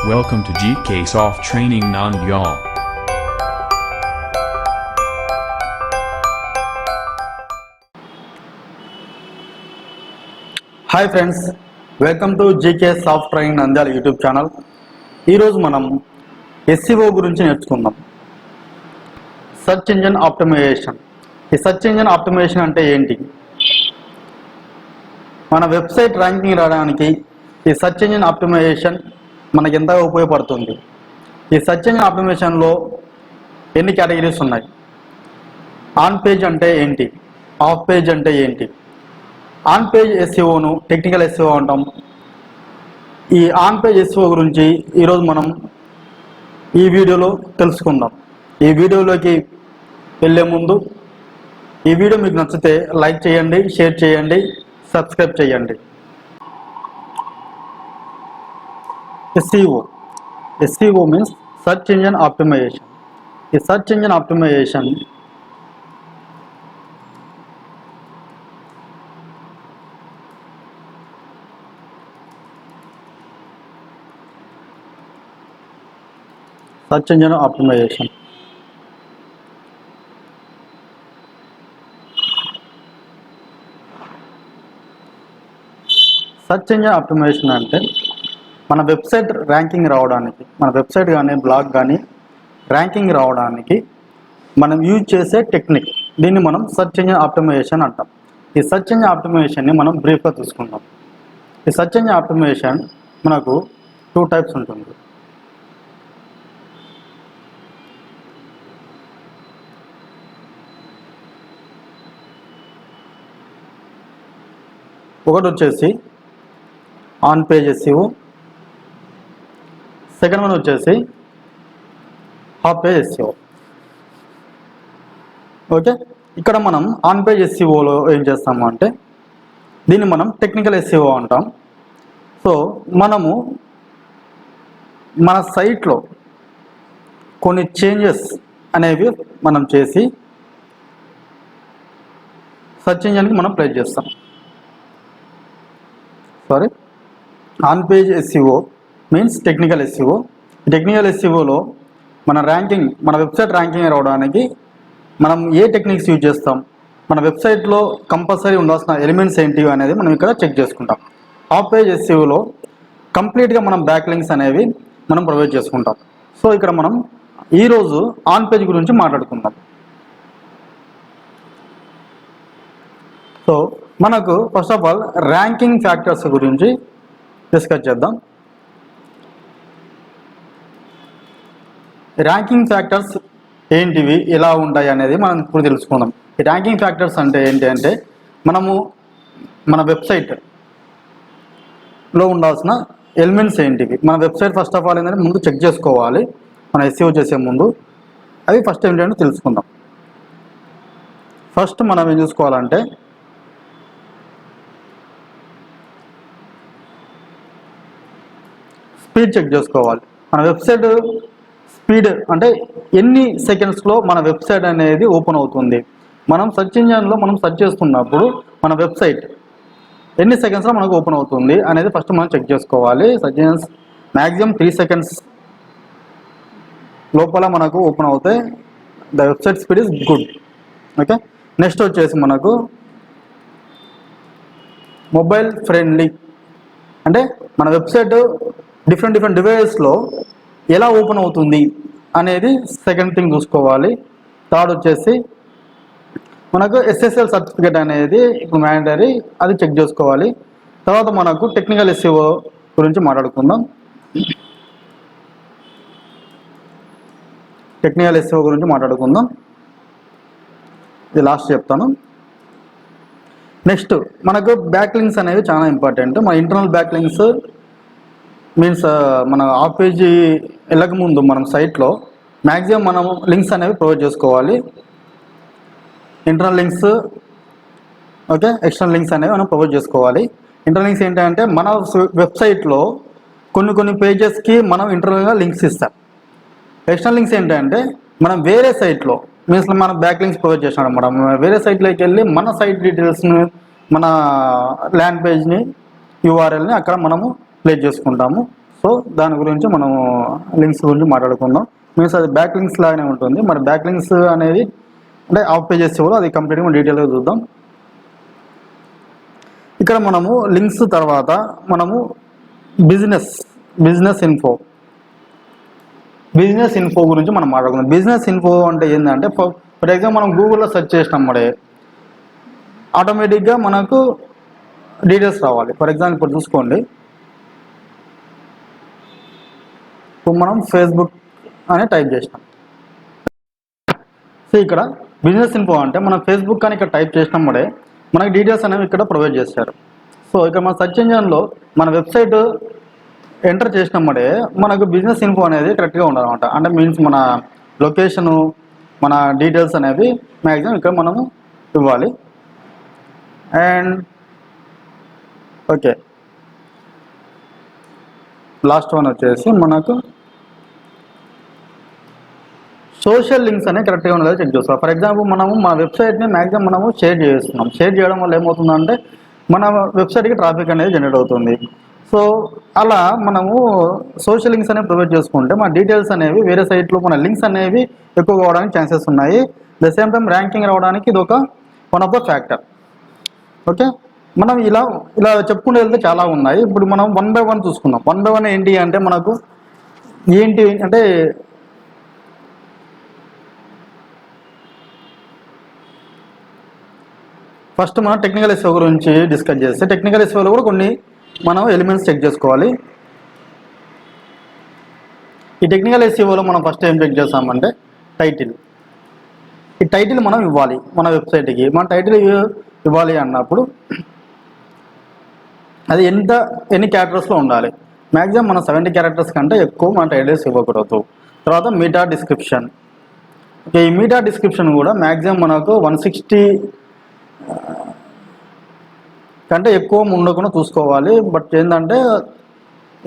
Welcome to GK Soft Training Nandyal. Hi friends, welcome to GK soft training Nandyal YouTube channel. ఈరోజు మనం SEO గురించి నేర్చుకుందాం. Search engine optimisation. ఈ search engine optimisation అంటే ఏంటి? మన వెబ్సైట్ ర్యాంకింగ్ రావడానికి ఈ సర్చ్ ఇంజిన్ ఆప్టిమైజేషన్ మనకి ఎంతగా ఉపయోగపడుతుంది. ఈ సర్చ్ ఇంజిన్ ఆప్టిమైజేషన్లో ఎన్ని కేటగిరీస్ ఉన్నాయి? ఆన్ పేజ్ అంటే ఏంటి? ఆఫ్ పేజ్ అంటే ఏంటి? ఆన్ పేజ్ SEOను టెక్నికల్ SEO అంటాం. ఈ ఆన్ పేజ్ SEO గురించి ఈరోజు మనం ఈ వీడియోలో తెలుసుకుందాం. ఈ వీడియోలోకి వెళ్ళే ముందు ఈ వీడియో మీకు నచ్చితే లైక్ చేయండి, షేర్ చేయండి, సబ్స్క్రైబ్ చేయండి. SEO means search engine optimization. ఈ search engine optimization search engine optimization search engine optimisation అంటే మన వెబ్సైట్ ర్యాంకింగ్ రావడానికి, మన వెబ్సైట్ కానీ బ్లాగ్ కానీ ర్యాంకింగ్ రావడానికి మనం యూజ్ చేసే టెక్నిక్. దీన్ని మనం సెర్చ్ ఇంజిన్ ఆప్టిమైజేషన్ అంటాం. ఈ సెర్చ్ ఇంజిన్ ఆప్టిమైజేషన్ని మనం బ్రీఫ్గా తీసుకుందాం. ఈ సెర్చ్ ఇంజిన్ ఆప్టిమైజేషన్ మనకు 2 టైప్స్ ఉంటుంది. ఒకటి వచ్చేసి on page SEO, second one వచ్చేసి ఆఫ్ పేజ్ SEO. ఓకే, ఇక్కడ మనం ఆన్ పేజ్ SEOలో ఏం చేస్తాము అంటే దీన్ని మనం టెక్నికల్ SEO అంటాం. సో మనము మన సైట్లో కొన్ని చేంజెస్ అనేవి మనం చేసి సెర్చ్ ఇంజిన్కి మనం ప్లేస్ చేస్తాం. On page SEO means technical SEO. టెక్నికల్ SEOలో మన ర్యాంకింగ్, మన వెబ్సైట్ ర్యాంకింగ్ రావడానికి మనం ఏ టెక్నిక్స్ యూజ్ చేస్తాం, మన వెబ్సైట్లో కంపల్సరీ ఉండాల్సిన ఎలిమెంట్స్ ఏంటి అనేది మనం ఇక్కడ చెక్ చేసుకుంటాం. ఆఫ్ పేజ్ SEOలో కంప్లీట్గా మనం బ్యాక్ లింక్స్ అనేవి మనం ప్రొవైడ్ చేసుకుంటాం. సో ఇక్కడ మనం ఈరోజు ఆన్ పేజ్ గురించి మాట్లాడుకుందాం. సో మనకు first of all ranking factors గురించి డిస్కస్ చేద్దాం. ర్యాంకింగ్ ఫ్యాక్టర్స్ ఏంటివి, ఎలా ఉంటాయి అనేది మనం ఇప్పుడు తెలుసుకుందాం. ఈ ర్యాంకింగ్ ఫ్యాక్టర్స్ అంటే ఏంటి అంటే మనము మన వెబ్సైట్లో ఉండాల్సిన ఎలిమెంట్స్ ఏంటివి, మన వెబ్సైట్ ఫస్ట్ ఆఫ్ ఆల్ ఏంటంటే ముందు చెక్ చేసుకోవాలి. మన SEO చేసే ముందు అవి ఫస్ట్ ఏంటంటే తెలుసుకుందాం. ఫస్ట్ మనం ఏం చూసుకోవాలంటే స్పీడ్ చెక్ చేసుకోవాలి. మన వెబ్సైట్ స్పీడ్ అంటే ఎన్ని సెకండ్స్లో మన వెబ్సైట్ అనేది ఓపెన్ అవుతుంది. మనం సెర్చ్ ఇంజిన్లో మనం సెర్చ్ చేస్తున్నప్పుడు మన వెబ్సైట్ ఎన్ని సెకండ్స్లో మనకు ఓపెన్ అవుతుంది అనేది ఫస్ట్ మనం చెక్ చేసుకోవాలి. సెర్చ్ ఇంజిన్స్ మ్యాక్సిమం 3 సెకండ్స్ లోపల మనకు ఓపెన్ అవుతాయి. The website speed is good. Okay, next వచ్చేసి మనకు మొబైల్ ఫ్రెండ్లీ అంటే మన వెబ్సైట్ డిఫరెంట్ డివైసెస్లో ఎలా ఓపెన్ అవుతుంది అనేది సెకండ్ థింగ్ చూసుకోవాలి. థర్డ్ వచ్చేసి మనకు SSL సర్టిఫికేట్ అనేది ఇప్పుడు మ్యాండటరీ, అది చెక్ చేసుకోవాలి. తర్వాత మనకు టెక్నికల్ SEO గురించి మాట్లాడుకుందాం. టెక్నికల్ SEO గురించి మాట్లాడుకుందాం, ఇది లాస్ట్ చెప్తాను. నెక్స్ట్ మనకు బ్యాక్ లింక్స్ అనేవి చాలా ఇంపార్టెంట్. మన ఇంటర్నల్ బ్యాక్ లింక్స్ మీన్స్ మన ఆఫ్ పేజీ వెళ్ళక ముందు మనం సైట్లో మ్యాక్సిమం మనం లింక్స్ అనేవి ప్రొవైడ్ చేసుకోవాలి. Internal links, okay, external links అనేవి మనం ప్రొవైడ్ చేసుకోవాలి. ఇంటర్నల్ లింక్స్ ఏంటంటే మన వెబ్సైట్లో కొన్ని పేజెస్కి మనం ఇంటర్నల్గా లింక్స్ ఇస్తాం. ఎక్స్టర్నల్ లింక్స్ ఏంటంటే మనం వేరే సైట్లో మీన్స్ మనం బ్యాక్ లింక్స్ ప్రొవైడ్ చేసినాం అనమాట. వేరే సైట్లోకి వెళ్ళి మన సైట్ డీటెయిల్స్ని, మన ల్యాండ్ పేజ్ని, URLని అక్కడ మనము ప్లేస్ చేసుకుంటాము. సో దాని గురించి మనము లింక్స్ గురించి మాట్లాడుకుందాం. మీన్స్ అది బ్యాక్ లింక్స్ లాగానే ఉంటుంది. మరి బ్యాక్ లింక్స్ అనేది అంటే ఆఫ్ పేజెస్ కూడా అది కంప్లీట్గా డీటెయిల్గా చూద్దాం. ఇక్కడ మనము లింక్స్ తర్వాత మనము బిజినెస్ ఇన్ఫో గురించి మనం మాట్లాడుకుందాం. బిజినెస్ ఇన్ఫో అంటే ఏంటంటే ఫర్ ఎగ్జాంపుల్ మనం గూగుల్లో సెర్చ్ చేసినప్పుడే ఆటోమేటిక్గా మనకు డీటెయిల్స్ రావాలి. ఫర్ ఎగ్జాంపుల్ ఇప్పుడు చూసుకోండి, ఇప్పుడు మనం ఫేస్బుక్ అని టైప్ చేసినాం. సో ఇక్కడ బిజినెస్ ఇన్ఫో అంటే మనం ఫేస్బుక్ అని ఇక్కడ టైప్ చేసినప్పుడే మనకి డీటెయిల్స్ అనేవి ఇక్కడ ప్రొవైడ్ చేస్తారు. సో ఇక్కడ మన సెర్చ్ ఇంజిన్లో మన వెబ్సైట్ ఎంటర్ చేసినప్పుడే మనకు బిజినెస్ ఇన్ఫో అనేది కరెక్ట్గా ఉండాలన్నమాట. అంటే మీన్స్ మన లొకేషను, మన డీటెయిల్స్ అనేవి మ్యాక్సిమం ఇక్కడ మనము ఇవ్వాలి. అండ్ ఓకే, లాస్ట్ వన్ వచ్చేసి మనకు సోషల్ లింక్స్ అనేవి కరెక్ట్గా ఉండేది చెక్ చేస్తాం. ఫర్ ఎగ్జాంపుల్ మనము మా వెబ్సైట్ని మ్యాక్సిమం మనము షేర్ చేస్తున్నాం. షేర్ చేయడం వల్ల ఏమవుతుందంటే మన వెబ్సైట్కి ట్రాఫిక్ అనేది జనరేట్ అవుతుంది. సో అలా మనము సోషల్ లింక్స్ అనేవి ప్రొవైడ్ చేసుకుంటే మన డీటెయిల్స్ అనేవి వేరే సైట్లో మన లింక్స్ అనేవి ఎక్కువగా అవడానికి ఛాన్సెస్ ఉన్నాయి. ద సేమ్ టైం ర్యాంకింగ్ రావడానికి ఇది ఒక one of the factor. Okay, మనం ఇలా చెప్పుకుంటూ వెళ్తే చాలా ఉన్నాయి. ఇప్పుడు మనం 1 by 1 చూసుకుందాం. 1 by 1 ఏంటి అంటే మనకు ఏంటి అంటే ఫస్ట్ మనం టెక్నికల్ ఎస్ఈఓ గురించి డిస్కస్ చేస్తే టెక్నికల్ ఎస్ఈఓలో కూడా కొన్ని మనం ఎలిమెంట్స్ చెక్ చేసుకోవాలి. ఈ టెక్నికల్ ఎస్ఈఓలో మనం ఫస్ట్ ఏం చెక్ చేస్తామంటే టైటిల్. ఈ టైటిల్ మనం ఇవ్వాలి మన వెబ్సైట్కి. మన టైటిల్ ఇవ్వాలి అన్నప్పుడు అది ఎన్ని క్యారెక్టర్స్లో ఉండాలి. మ్యాక్సిమం మనం 70 క్యారెక్టర్స్ కంటే ఎక్కువ మన టైటిల్స్ ఇవ్వకూడదు. తర్వాత మీటా డిస్క్రిప్షన్. ఓకే, ఈ మీటా డిస్క్రిప్షన్ కూడా మ్యాక్సిమం మనకు 160 కంటే ఎక్కువ ఉండకుండా చూసుకోవాలి. బట్ ఏంటంటే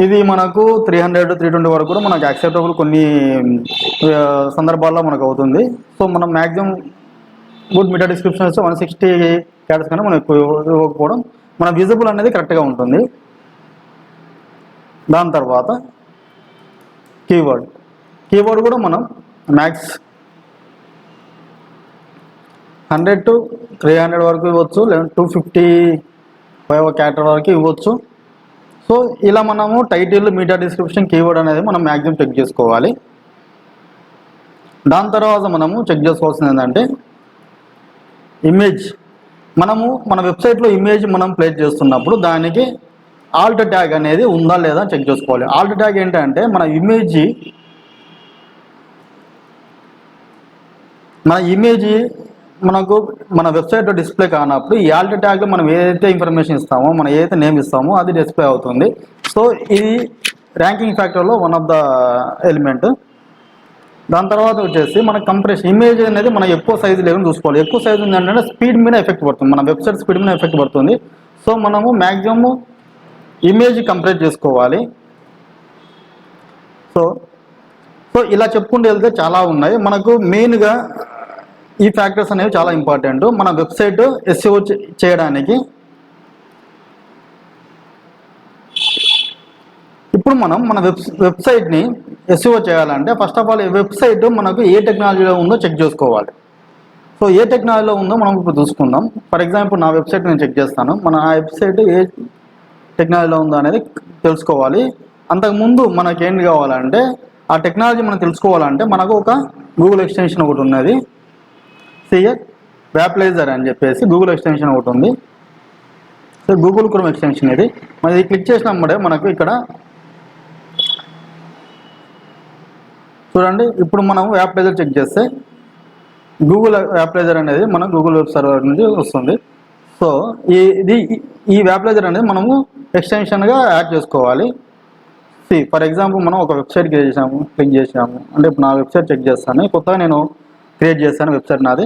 ఇది మనకు 300-320 వరకు కూడా మనకు యాక్సెప్టబుల్ కొన్ని సందర్భాల్లో మనకు అవుతుంది. సో మనం మ్యాక్సిమం గుడ్ మీటా డిస్క్రిప్షన్ వస్తే 160 క్యారెక్టర్స్ కన్నా మనం ఎక్కువ ఇవ్వకపోవడం మన విజిబుల్ అనేది కరెక్ట్గా ఉంటుంది. దాని తర్వాత కీవర్డ్ కూడా మనం మ్యాక్స్ 100 to 300 వరకు ఇవ్వచ్చు, లేదా 255 క్యారెక్టర్ వరకు ఇవ్వచ్చు. సో ఇలా మనము టైటిల్, మీటా డిస్క్రిప్షన్, కీవర్డ్ అనేది మనం మ్యాక్సిమం చెక్ చేసుకోవాలి. దాని తర్వాత మనము చెక్ చేసుకోవాల్సింది ఏంటంటే ఇమేజ్. మనము మన వెబ్సైట్లో ఇమేజ్ మనం ప్లేస్ చేస్తున్నప్పుడు దానికి ఆల్ట్ ట్యాగ్ అనేది ఉందా లేదా చెక్ చేసుకోవాలి. ఆల్ట్ ట్యాగ్ ఏంటంటే మన ఇమేజ్ మనకు మన వెబ్సైట్లో డిస్ప్లే కానప్పుడు ఈ ఆల్ట్ ట్యాగ్లో మనం ఏదైతే ఇన్ఫర్మేషన్ ఇస్తామో, మనం ఏదైతే నేమ్ ఇస్తామో అది డిస్ప్లే అవుతుంది. సో ఇది ర్యాంకింగ్ ఫ్యాక్టర్లో వన్ ఆఫ్ ద ఎలిమెంట్. దాని తర్వాత వచ్చేసి మన కంప్రెషన్. ఇమేజ్ అనేది మనం ఎక్కువ సైజు లేకుండా చూసుకోవాలి. ఎక్కువ సైజు ఉందంటే స్పీడ్ మీద ఎఫెక్ట్ పడుతుంది, మన వెబ్సైట్ స్పీడ్ మీద ఎఫెక్ట్ పడుతుంది. సో మనము మ్యాక్సిమము ఇమేజ్ కంప్రెస్ చేసుకోవాలి. సో ఇలా చెప్పుకుంటూ వెళ్తే చాలా ఉన్నాయి. మనకు మెయిన్గా ఈ ఫ్యాక్టర్స్ అనేవి చాలా ఇంపార్టెంట్ మన వెబ్సైట్ ఎస్ఈఓ చేయడానికి. ఇప్పుడు మనం మన వెబ్సైట్ని ఎస్ఈఓ చేయాలంటే ఫస్ట్ ఆఫ్ ఆల్ ఈ వెబ్సైట్ మనకు ఏ టెక్నాలజీలో ఉందో చెక్ చేసుకోవాలి. సో ఏ టెక్నాలజీలో ఉందో మనం ఇప్పుడు చూసుకుందాం. ఫర్ ఎగ్జాంపుల్ నా వెబ్సైట్ నేను చెక్ చేస్తాను. మన ఆ వెబ్సైట్ ఏ టెక్నాలజీలో ఉందో అనేది తెలుసుకోవాలి. అంతకుముందు మనకేం కావాలంటే ఆ టెక్నాలజీ మనం తెలుసుకోవాలంటే మనకు ఒక గూగుల్ ఎక్స్టెన్షన్ ఒకటి ఉన్నది, సిఎస్ వ్యాప్లైజర్ అని చెప్పేసి గూగుల్ ఎక్స్టెన్షన్ ఒకటి ఉంది. సో గూగుల్ క్రోమ్ ఎక్స్టెన్షన్ ఇది. మరి క్లిక్ చేసినప్పుడే మనకు ఇక్కడ చూడండి, ఇప్పుడు మనం వ్యాప్లైజర్ చెక్ చేస్తే గూగుల్ వ్యాప్లైజర్ అనేది మన గూగుల్ వెబ్ సర్వర్ నుంచి వస్తుంది. సో ఈ వ్యాప్లైజర్ అనేది మనము ఎక్స్టెన్షన్గా యాడ్ చేసుకోవాలి. ఫర్ ఎగ్జాంపుల్ మనం ఒక వెబ్సైట్ క్లిక్ చేసాము అంటే ఇప్పుడు నా వెబ్సైట్ చెక్ చేస్తాను. కొత్తగా నేను క్రియేట్ చేస్తాను వెబ్సైట్ నాది.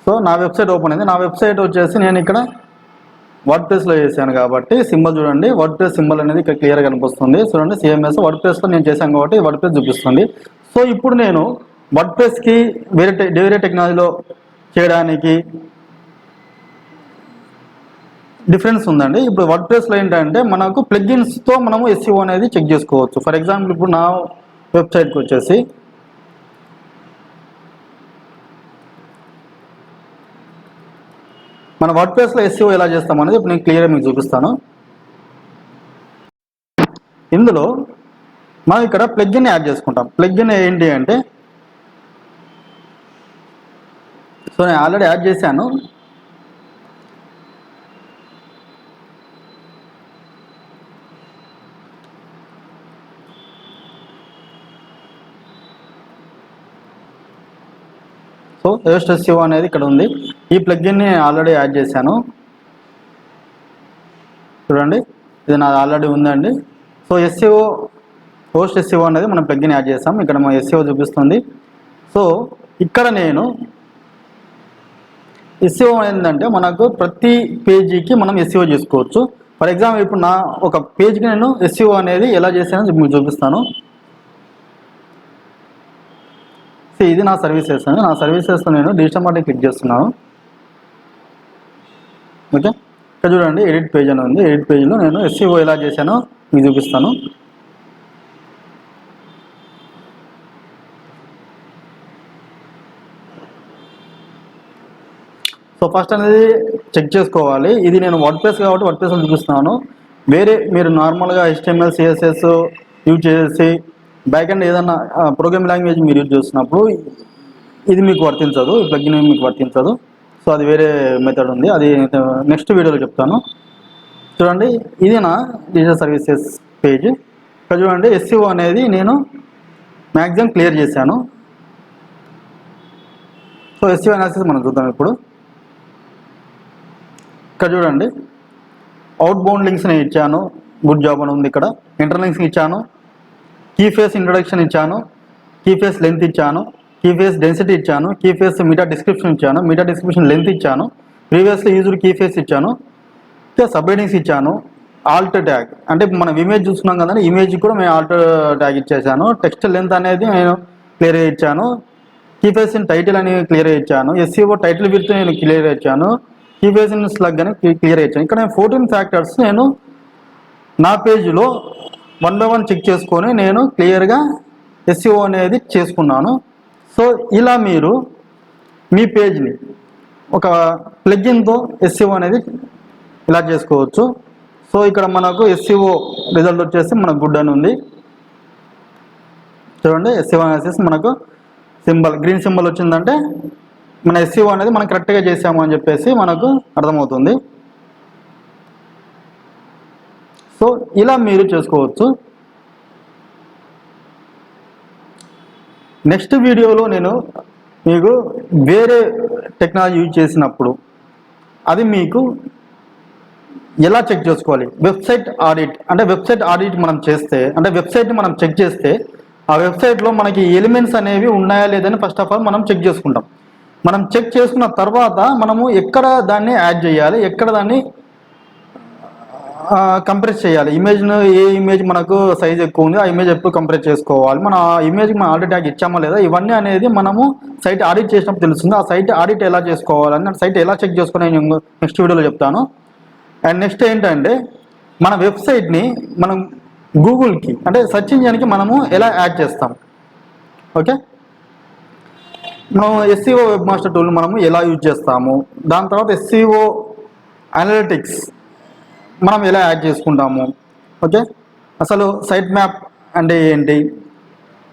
సో నా వెబ్సైట్ ఓపెన్ అయింది. నా వెబ్సైట్ వచ్చేసి నేను ఇక్కడ వర్డ్ప్రెస్లో చేశాను కాబట్టి సింబల్ చూడండి, వర్డ్ప్రెస్ సింబల్ అనేది ఇక్కడ క్లియర్గా కనిపిస్తుంది. చూడండి సిఎంఎస్ వర్డ్ప్రెస్లో నేను చేశాను కాబట్టి వర్డ్ప్రెస్ చూపిస్తుంది. సో ఇప్పుడు నేను వర్డ్ప్రెస్కి వేరే టెక్నాలజీలో చేయడానికి డిఫరెన్స్ ఉందండి. ఇప్పుడు వర్డ్ ప్రెస్లో ఏంటంటే మనకు ప్లగ్గిన్స్తో మనము SEO అనేది చెక్ చేసుకోవచ్చు. ఫర్ ఎగ్జాంపుల్ ఇప్పుడు నా వెబ్సైట్కి వచ్చేసి మన వర్డ్ ప్రెస్లో SEO ఎలా చేస్తాం అనేది ఇప్పుడు నేను క్లియర్గా మీకు చూపిస్తాను. ఇందులో మనం ఇక్కడ ప్లగ్గిన్ యాడ్ చేసుకుంటాం. ప్లగ్గిన్ ఏంటి అంటే, సో నేను ఆల్రెడీ యాడ్ చేశాను. సో హోస్ట్ SEO అనేది ఇక్కడ ఉంది. ఈ ప్లగ్గిన్ని ఆల్రెడీ యాడ్ చేశాను. చూడండి, ఇది నాది ఆల్రెడీ ఉందండి. సో హోస్ట్ SEO అనేది మనం ప్లగ్గిన్ యాడ్ చేస్తాం. ఇక్కడ మన SEO చూపిస్తుంది. సో ఇక్కడ నేను SEO ఏంటంటే మనకు ప్రతి పేజీకి మనం SEO చేసుకోవచ్చు. ఫర్ ఎగ్జాంపుల్ ఇప్పుడు నా ఒక పేజ్కి నేను SEO అనేది ఎలా చేశానో మీకు చూపిస్తాను. ఇది నా సర్వీసెస్ అండి. నా సర్వీసెస్లో నేను డిజిటల్ మార్కెటింగ్ క్లిక్ చేస్తున్నాను. ఓకే, ఇక్కడ చూడండి ఎడిట్ పేజ్ అని ఉంది. ఎడిట్ పేజ్లో నేను SEO ఎలా చేశానో మీకు చూపిస్తాను. సో ఫస్ట్ అనేది చెక్ చేసుకోవాలి. ఇది నేను వర్డ్ ప్రెస్ కాబట్టి వర్డ్ ప్రెస్లో చూపిస్తున్నాను. వేరే మీరు నార్మల్గా HTML CSS యూజ్ చేసి బ్యాక్ ఎండ్ ఏదన్నా ప్రోగ్రామింగ్ లాంగ్వేజ్ మీరు యూజ్ చేస్తున్నప్పుడు ఇది మీకు వర్తించదు, ఈ ప్లగ్గిన్ మీకు వర్తించదు. సో అది వేరే మెథడ్ ఉంది, అది నెక్స్ట్ వీడియోలో చెప్తాను. చూడండి, ఇది నా డిజిటల్ సర్వీసెస్ పేజ్. ఇక్కడ చూడండి SEO అనేది నేను మ్యాక్సిమం క్లియర్ చేశాను. సో SEO అనాలిసిస్ మనం చూద్దాం ఇప్పుడు. ఇక్కడ చూడండి, అవుట్ బౌండ్ లింక్స్ నేను ఇచ్చాను, గుడ్ జాబ్ అని ఉంది. ఇక్కడ ఇంటర్ లింక్స్ ఇచ్చాను, కీ ఫేస్ ఇంట్రడక్షన్ ఇచ్చాను, కీ ఫేస్ లెంత్ ఇచ్చాను, కీ ఫేస్ డెన్సిటీ ఇచ్చాను, కీ ఫేస్ మీటా డిస్క్రిప్షన్ ఇచ్చాను, మీటా డిస్క్రిప్షన్ లెంత్ ఇచ్చాను, ప్రీవియస్లీ యూజ్డ్ కీ ఫేస్ ఇచ్చాను, సబ్హెడింగ్స్ ఇచ్చాను, ఆల్ట్ ట్యాగ్ అంటే మనం ఇమేజ్ చూస్తున్నాం కదండి, ఇమేజ్ కూడా నేను ఆల్ట్ ట్యాగ్ ఇచ్చేసాను. టెక్స్ట్ లెంత్ అనేది నేను క్లియర్గా ఇచ్చాను. కీ ఫేస్ ఇన్ టైటిల్ అని క్లియర్గా ఇచ్చాను. SEO టైటిల్ విత్ నేను క్లియర్గా ఇచ్చాను. కీ ఫేస్ ఇన్ స్లగ్ అని క్లియర్గా ఇచ్చాను. ఇక్కడ నేను 14 ఫ్యాక్టర్స్ నేను నా పేజీలో 1 by 1 చెక్ చేసుకొని నేను క్లియర్గా SEO అనేది చేసుకున్నాను. సో ఇలా మీరు మీ పేజ్ని ఒక ప్లగ్గిన్తో SEO అనేది ఇలా చేసుకోవచ్చు. సో ఇక్కడ మనకు SEO రిజల్ట్ వచ్చేసి మనకు గుడ్ అని ఉంది. చూడండి, SEO అనాలిసిస్ మనకు సింబల్ గ్రీన్ సింబల్ వచ్చిందంటే మన SEO అనేది మనం కరెక్ట్గా చేసాము అని చెప్పేసి మనకు అర్థమవుతుంది. సో ఇలా మీరు చేసుకోవచ్చు. నెక్స్ట్ వీడియోలో నేను మీకు వేరే టెక్నాలజీ యూజ్ చేసినప్పుడు అది మీకు ఎలా చెక్ చేసుకోవాలి, వెబ్సైట్ ఆడిట్ అంటే వెబ్సైట్ ఆడిట్ మనం చేస్తే అంటే వెబ్సైట్ని మనం చెక్ చేస్తే ఆ వెబ్సైట్లో మనకి ఎలిమెంట్స్ అనేవి ఉన్నాయా లేదని ఫస్ట్ ఆఫ్ ఆల్ మనం చెక్ చేసుకుంటాం. మనం చెక్ చేసుకున్న తర్వాత మనము ఎక్కడ దాన్ని యాడ్ చేయాలి, ఎక్కడ దాన్ని కంప్రెస్ చేయాలి, ఇమేజ్ను ఏ ఇమేజ్ మనకు సైజ్ ఎక్కువ ఉంది ఆ ఇమేజ్ ఎప్పుడు కంప్రెస్ చేసుకోవాలి, మన ఆ ఇమేజ్కి మనం ఆల్రెడీ ట్యాగ్ ఇచ్చామా లేదా, ఇవన్నీ అనేది మనము సైట్ ఆడిట్ చేసినప్పుడు తెలుస్తుంది. ఆ సైట్ ఆడిట్ ఎలా చేసుకోవాలని సైట్ ఎలా చెక్ చేసుకుని నేను నెక్స్ట్ వీడియోలో చెప్తాను. అండ్ నెక్స్ట్ ఏంటంటే మన వెబ్సైట్ని మనం గూగుల్కి అంటే సెర్చ్ ఇంజిన్కి మనము ఎలా యాడ్ చేస్తాం. ఓకే, మనం SEO వెబ్ మాస్టర్ టూల్ మనము ఎలా యూజ్ చేస్తాము, దాని తర్వాత SEO అనలిటిక్స్ మనం ఎలా యాడ్ చేసుకుంటాము. ఓకే, అసలు సైట్ మ్యాప్ అంటే ఏంటి,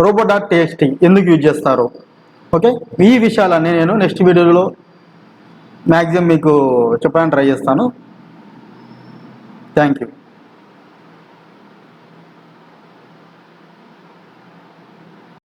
robo.txt ఎందుకు యూజ్ చేస్తారు. ఓకే, ఈ విషయాలన్నీ నేను నెక్స్ట్ వీడియోలో మ్యాక్సిమం మీకు చెప్పడానికి ట్రై చేస్తాను. Thank you.